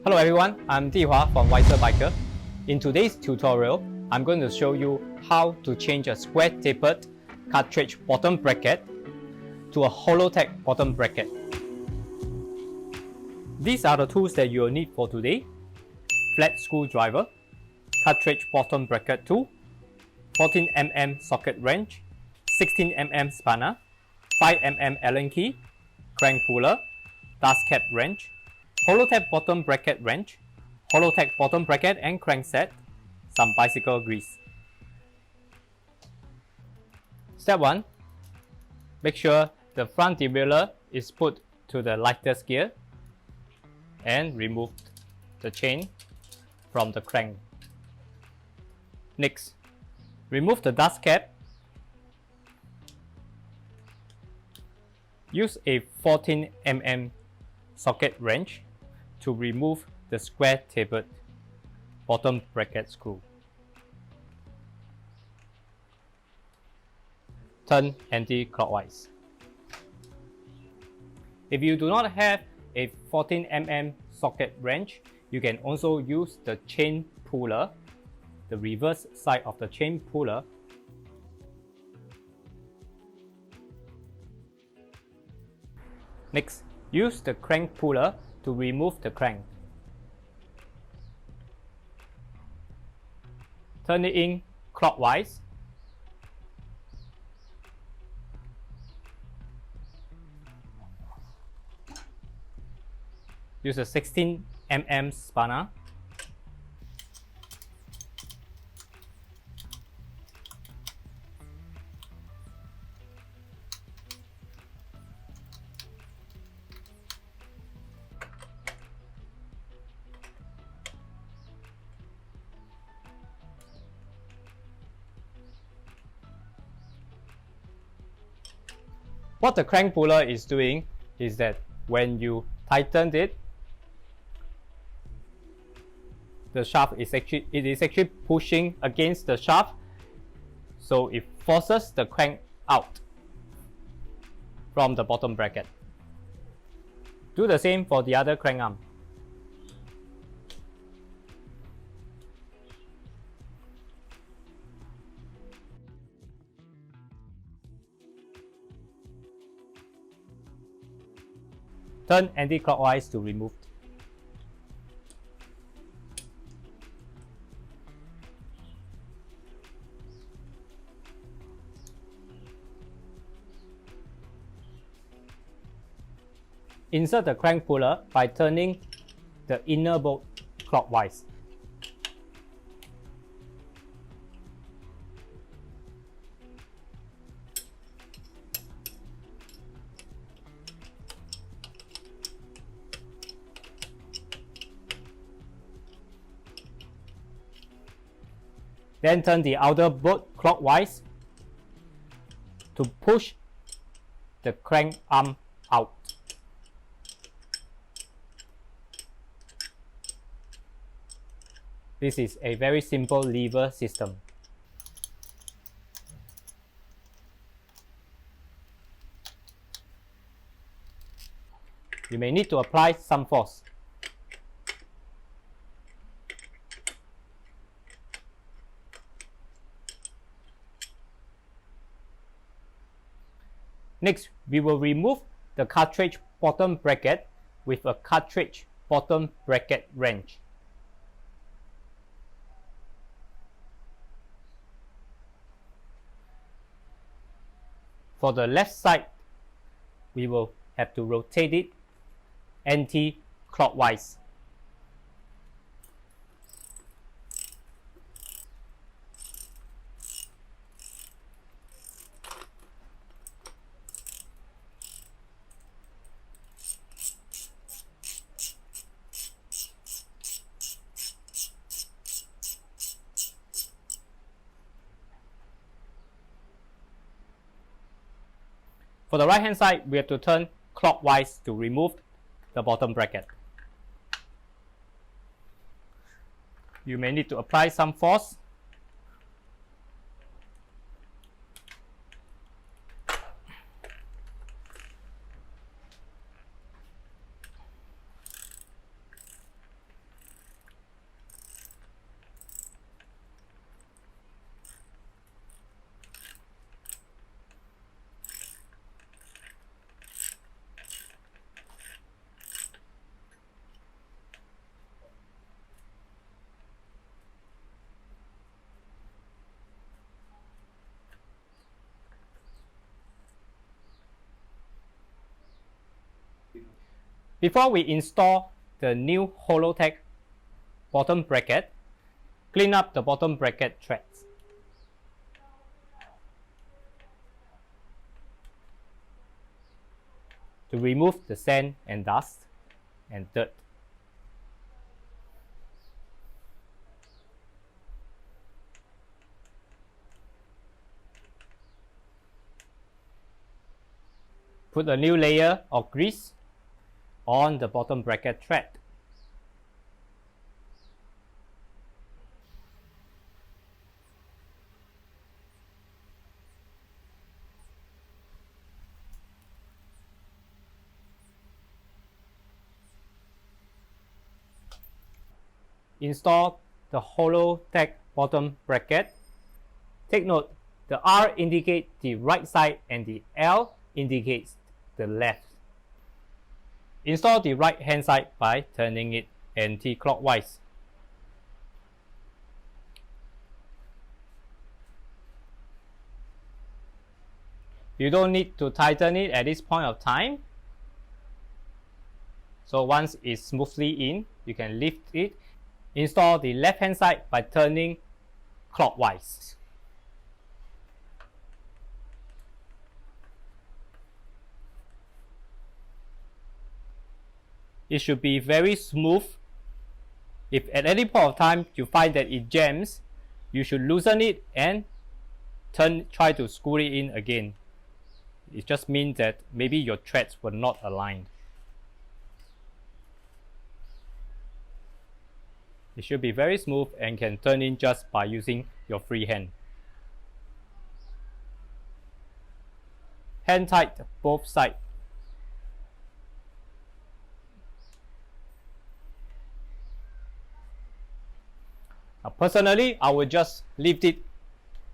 Hello everyone, I'm Dihua from Wiser Biker. In today's tutorial, I'm going to show you how to change a square tapered cartridge bottom bracket to a Hollowtech bottom bracket. These are the tools that you will need for today: flat screwdriver, cartridge bottom bracket tool, 14mm socket wrench, 16mm spanner, 5mm Allen key, crank puller, dust cap wrench, Hollowtech bottom bracket wrench, Hollowtech bottom bracket and crankset, some bicycle grease. Step 1. Make sure the front derailleur is put to the lightest gear and remove the chain from the crank. Next, remove the dust cap. Use a 14mm socket wrench to remove the square tapered bottom bracket screw. Turn anti-clockwise. If you do not have a 14mm socket wrench, you can also use the chain puller, the reverse side of the chain puller. Next, use the crank puller to remove the crank. Turn it in clockwise. Use a 16mm spanner. What the crank puller is doing is that when you tighten it, the shaft is actually pushing against the shaft, so it forces the crank out from the bottom bracket. Do the same for the other crank arm. Turn anti-clockwise to remove. Insert the crank puller by turning the inner bolt clockwise. Then turn the outer bolt clockwise to push the crank arm out. This is a very simple lever system. You may need to apply some force. Next, we will remove the cartridge bottom bracket with a cartridge bottom bracket wrench. For the left side, we will have to rotate it anti-clockwise. For the right hand side, we have to turn clockwise to remove the bottom bracket. You may need to apply some force. Before we install the new Hollowtech bottom bracket, clean up the bottom bracket threads. To remove the sand and dust and dirt. Put a new layer of grease on the bottom bracket thread. Install the Hollowtech bottom bracket. Take note, the R indicates the right side and the L indicates the left. Install the right hand side by turning it anti-clockwise. You don't need to tighten it at this point of time. So once it's smoothly in, you can lift it. Install the left hand side by turning clockwise. It should be very smooth. If at any point of time you find that it jams, you should loosen it and try to screw it in again. It just means that maybe your threads were not aligned. It should be very smooth and can turn in just by using your free hand. Hand tight both sides. Personally, I would just leave it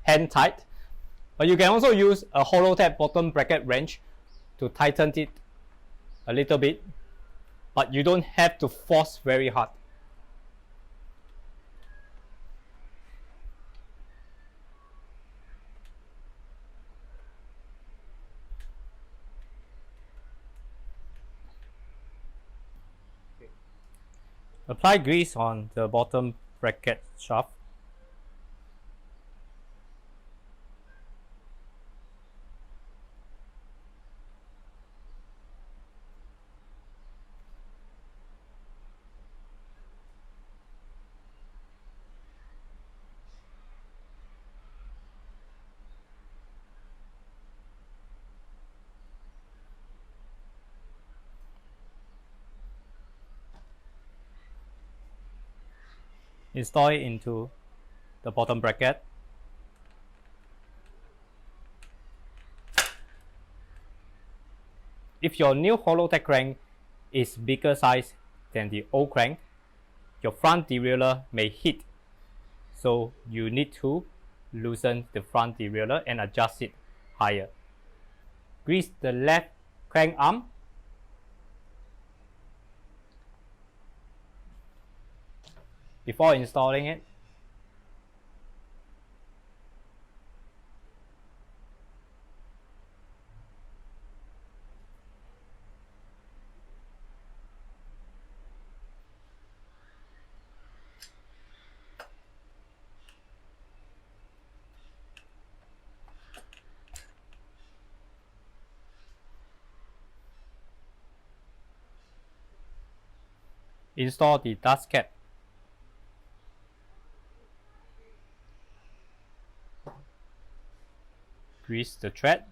hand tight, but you can also use a Hollowtech bottom bracket wrench to tighten it a little bit, but you don't have to force very hard. Apply grease on the bottom bracket shaft. Install it into the bottom bracket. If your new Hollowtech crank is bigger size than the old crank, your front derailleur may hit, so you need to loosen the front derailleur and adjust it higher. Grease the left crank arm. Before installing it, install the dust cap. Grease the thread.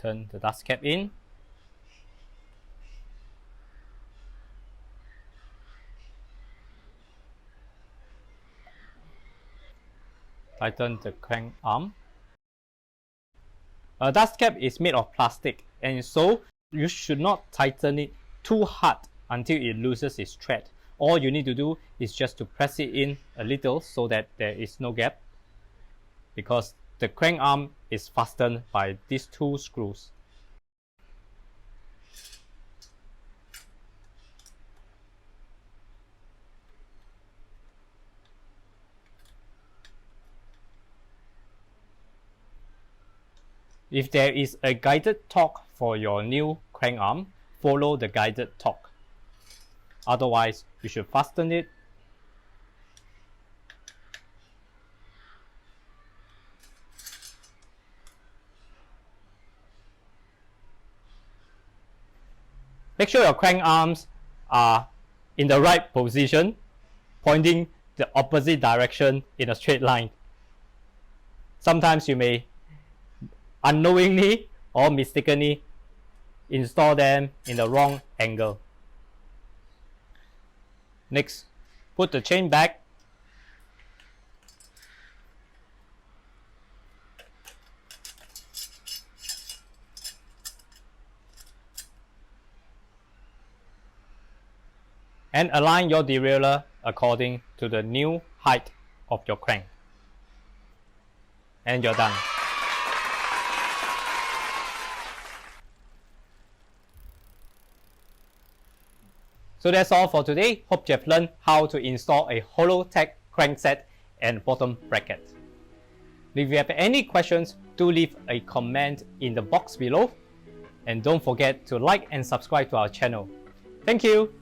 Turn the dust cap in. Tighten the crank arm. A dust cap is made of plastic, and so you should not tighten it too hard until it loses its thread. All you need to do is just to press it in a little so that there is no gap, because the crank arm is fastened by these two screws. If there is a guided torque for your new crank arm, follow the guided torque. Otherwise, you should fasten it. Make sure your crank arms are in the right position, pointing the opposite direction in a straight line. Sometimes you may unknowingly or mistakenly install them in the wrong angle. Next, put the chain back. And align your derailleur according to the new height of your crank. And you're done. So that's all for today. Hope you have learned how to install a Hollowtech crankset and bottom bracket. If you have any questions, do leave a comment in the box below. And don't forget to like and subscribe to our channel. Thank you.